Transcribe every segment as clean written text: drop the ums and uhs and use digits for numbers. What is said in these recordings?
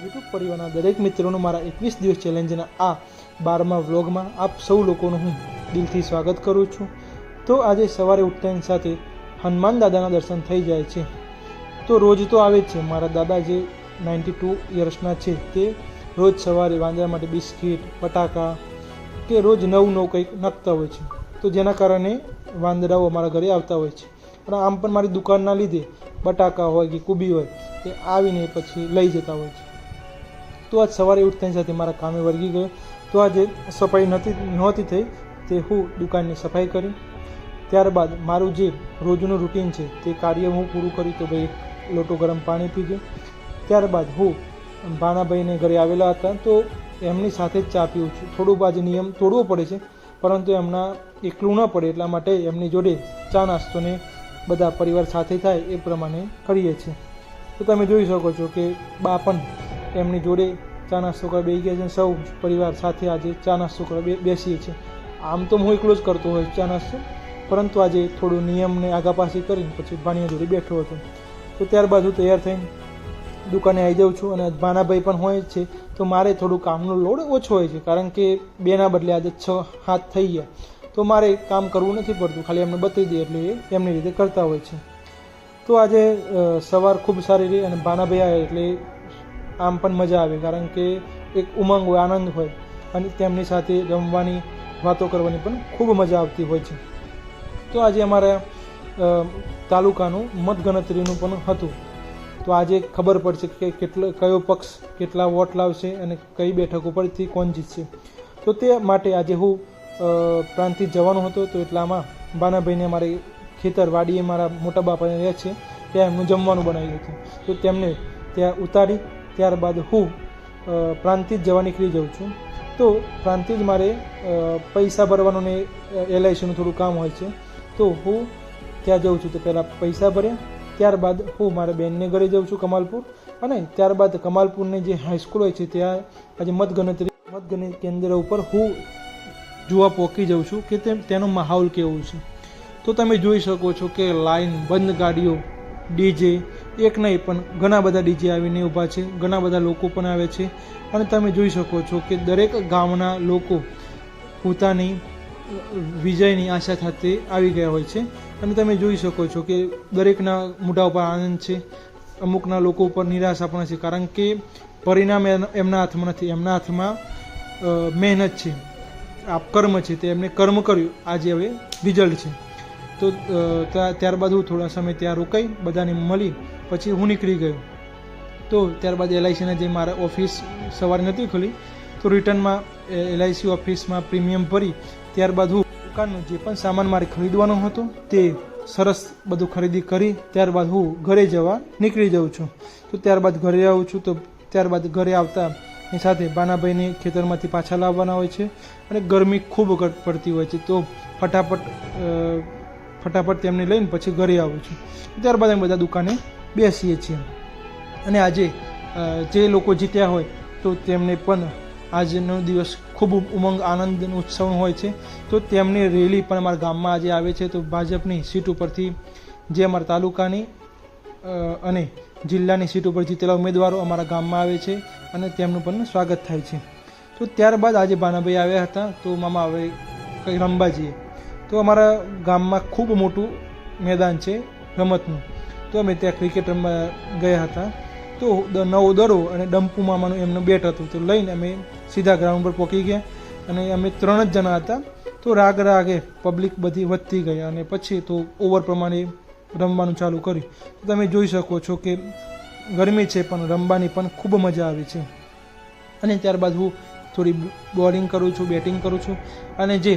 YouTube પરિવારના દરેક મિત્રોનું મારા 21 દિવસ ચેલેન્જના આ 12મા વ્લોગમાં આપ સૌ લોકોનું હું દિલથી સ્વાગત કરું છું। તો આજે સવારે ઉઠતાની સાથે હનુમાન દાદાના દર્શન થઈ જાય છે। તો રોજ તો આવે જ છે। મારા દાદા જે 92 યર્સના છે તે રોજ સવારે વાંદરા માટે બિસ્કિટ, બટાકા કે રોજ નવું કંઈક નાખતા હોય છે। તો જેના કારણે વાંદરાઓ અમારા ઘરે આવતા હોય છે। અને આમ પણ મારી દુકાનના લીધે બટાકા હોય કે કુબી હોય તે આવીને પછી લઈ જતા હોય છે। તો આજ સવારે ઉઠતાની સાથે મારા કામે વળગી ગયો। તો આજે સફાઈ નહોતી થઈ તે હું દુકાનની સફાઈ કરી। ત્યારબાદ મારું જે રોજનું રૂટીન છે તે કાર્ય હું પૂરું કરી। તો ભાઈ એક લોટો ગરમ પાણી પીજો। ત્યારબાદ હું ભાણાભાઈને ઘરે આવેલા હતા તો એમની સાથે જ ચા પીઉં છું। થોડું આજે નિયમ તોડવો પડે છે, પરંતુ એમના એકલું ન પડે એટલા માટે એમની જોડે ચા નાસ્તોને બધા પરિવાર સાથે થાય એ પ્રમાણે કરીએ છીએ। તો તમે જોઈ શકો છો કે બા પણ એમની જોડે ચા નાસ્તો કરવા બેસી ગયા છે। સૌ પરિવાર સાથે આજે ચા નાસ્તો કરવા બેસીએ છીએ। આમ તો હું એકલો જ કરતો હોય ચા નાસ્તો, પરંતુ આજે થોડું નિયમને આગા પાછી કરીને પછી ભાણિયા જોડે બેઠો હતો। તો ત્યારબાદ હું તૈયાર થઈને દુકાને આવી જાઉં છું। અને ભાણાભાઈ પણ હોય છે તો મારે થોડું કામનો લોડ ઓછો હોય છે, કારણ કે બેના બદલે આજે 6 થઈ ગયા તો મારે કામ કરવું નથી પડતું, ખાલી એમને બતાવી દે એટલે એ એમની રીતે કરતા હોય છે। તો આજે સવાર ખૂબ સારી રહી અને ભાણાભાઈ આવે એટલે આમ પણ મજા આવે, કારણ કે એક ઉમંગ હોય, આનંદ હોય અને તેમની સાથે રમવાની, વાતો કરવાની પણ ખૂબ મજા આવતી હોય છે। તો આજે અમારા તાલુકાનું મતગણતરીનું પણ હતું। તો આજે ખબર પડશે કે કયો પક્ષ કેટલા વોટ લાવશે અને કઈ બેઠક ઉપરથી કોણ જીતશે। તો તે માટે આજે હું પ્રાંતિજ જવાનો હતો। તો એટલામાં ભાણાભાઈને મારે ખેતર વાડીએ મારા મોટા બાપાને રહે છે ત્યાં એમનું જમવાનું બનાવ્યું હતું। તો તેમને ત્યાં ઉતારી ત્યારબાદ હું પ્રાંતિજ જવા નીકળી જાઉં છું। તો પ્રાંતિજ મારે પૈસા ભરવાનું ને LICનું થોડું કામ હોય છે, તો હું ત્યાં જાઉં છું। તો પહેલાં પૈસા ભર્યા, ત્યારબાદ હું મારા બેનને ઘરે જાઉં છું કમાલપુર, અને ત્યારબાદ કમાલપુરની જે હાઈસ્કૂલ હોય છે ત્યાં આજે મતગણતરી કેન્દ્ર ઉપર હું જોવા પહોંચી જાઉં છું કે તેનો માહોલ કેવું છે। તો તમે જોઈ શકો છો કે લાઈન બંધ ગાડીઓ, ડીજે એક નહીં પણ ઘણા બધા ડીજે આવીને ઊભા છે, ઘણા બધા લોકો પણ આવે છે। અને તમે જોઈ શકો છો કે દરેક ગામના લોકો પોતાની વિજયની આશા સાથે આવી ગયા હોય છે। અને તમે જોઈ શકો છો કે દરેકના મોઢા ઉપર આનંદ છે, અમુકના લોકો ઉપર નિરાશા પણ છે, કારણ કે પરિણામ એમના હાથમાં નથી, એમના હાથમાં મહેનત છે, આ કર્મ છે, તે એમને કર્મ કર્યું, આજે હવે રિઝલ્ટ છે। તો ત્યારબાદ હું થોડા સમય ત્યાં રોકાઈ, બધાને મળી પછી હું નીકળી ગયો। તો ત્યારબાદ LICના જે મારા ઓફિસ સવારે નથી ખુલી, તો રિટર્નમાં LIC ઓફિસમાં પ્રીમિયમ ભરી ત્યારબાદ હું દુકાનનો જે પણ સામાન મારે ખરીદવાનો હતો તે સરસ બધું ખરીદી કરી ત્યારબાદ હું ઘરે જવા નીકળી જાઉં છું। તો ત્યારબાદ ઘરે આવું છું। તો ત્યારબાદ ઘરે આવતાની સાથે ભાણાભાઈને ખેતરમાંથી પાછા લાવવાના હોય છે અને ગરમી ખૂબ પડતી હોય છે। તો ફટાફટ તેમને લઈને પછી ઘરે આવું છું। ત્યારબાદ અમે બધા દુકાને બેસીએ છીએ। અને આજે જે લોકો જીત્યા હોય તો તેમને પણ આજનો દિવસ ખૂબ ઉમંગ, આનંદ, ઉત્સવ હોય છે। તો તેમની રેલી પણ અમારા ગામમાં આજે આવે છે। તો ભાજપની સીટ ઉપરથી જે અમારા તાલુકાની અને જિલ્લાની સીટ ઉપર જીતેલા ઉમેદવારો અમારા ગામમાં આવે છે અને તેમનું પણ સ્વાગત થાય છે। તો ત્યારબાદ આજે ભાણાભાઈ આવ્યા હતા, તો મામા હવે કંઈ રમવા જઈએ। તો અમારા ગામમાં ખૂબ મોટું મેદાન છે રમતનું, તો અમે ત્યાં ક્રિકેટ રમવા ગયા હતા। તો નવો દડો અને ડંપુ મામાનું એમનું બેટ હતું, તો લઈને અમે સીધા ગ્રાઉન્ડ પર પહોંચી ગયા અને અમે 3 જ જણા હતા। તો રાગે પબ્લિક બધી વધતી ગઈ અને પછી તો ઓવર પ્રમાણે રમવાનું ચાલુ કર્યું। તો તમે જોઈ શકો છો કે ગરમી છે પણ રમવાની પણ ખૂબ મજા આવે છે। અને ત્યારબાદ હું થોડી બોલિંગ કરું છું, બેટિંગ કરું છું, અને જે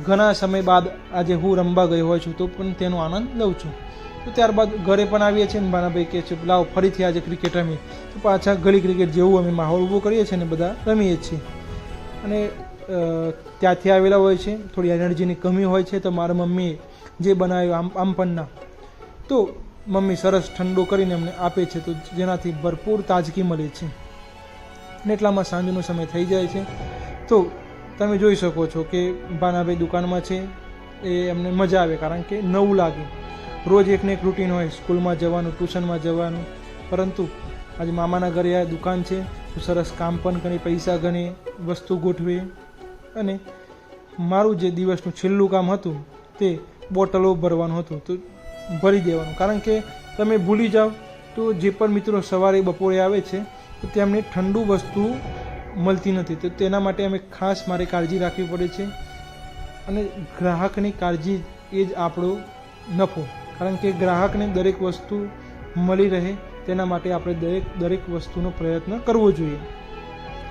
ઘણા સમય બાદ આજે હું રમવા ગયો હોય છું તો પણ તેનો આનંદ લઉં છું। તો ત્યારબાદ ઘરે પણ આવીએ છીએ ને ભાણાભાઈ કહે છે લાવો ફરીથી આજે ક્રિકેટ રમીએ। તો પાછા ગલી ક્રિકેટ જેવું અમે માહોલ ઊભો કરીએ છીએ ને બધા રમીએ છીએ। અને ત્યાંથી આવેલા હોય છે, થોડી એનર્જીની કમી હોય છે, તો મારા મમ્મીએ જે બનાવ્યું આમપન્ના, તો મમ્મી સરસ ઠંડો કરીને અમને આપે છે, તો જેનાથી ભરપૂર તાજગી મળે છે। અને એટલામાં સાંજનો સમય થઈ જાય છે। તો તમે જોઈ શકો છો કે ભાણાભાઈ દુકાનમાં છે, એ એમને મજા આવે, કારણ કે નવું લાગે। રોજ એકને એક રૂટીન હોય, સ્કૂલમાં જવાનું, ટ્યુશનમાં જવાનું, પરંતુ આજે મામાના ઘરે આ દુકાન છે તો સરસ કામ પણ કરી, પૈસા ગણે, વસ્તુ ગોઠવે અને મારું જે દિવસનું છેલ્લું કામ હતું તે બોટલો ભરવાનું હતું, તો ભરી દેવાનું. કારણ કે તમે ભૂલી જાઓ તો જે પણ મિત્રો સવારે બપોરે આવે છે તો તેમને ઠંડુ વસ્તુ મળતી નથી, તો તેના માટે અમે ખાસ મારે કાળજી રાખવી પડે છે. અને ગ્રાહકની કાળજી એ જ આપણો નફો, કારણ કે ગ્રાહકને દરેક વસ્તુ મળી રહે તેના માટે આપણે દરેક વસ્તુનો પ્રયત્ન કરવો જોઈએ.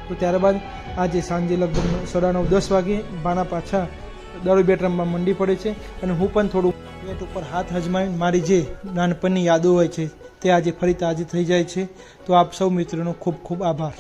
તો ત્યારબાદ આજે સાંજે લગભગ 9:30-10 વાગે બાના પાછા દારૂ બેટ રમવા મંડી પડે છે અને હું પણ થોડું બેટ ઉપર હાથ અજમાવીને મારી જે નાનપણની યાદો હોય છે તે આજે ફરી તાજી થઈ જાય છે. તો આપ સૌ મિત્રોનો ખૂબ ખૂબ આભાર.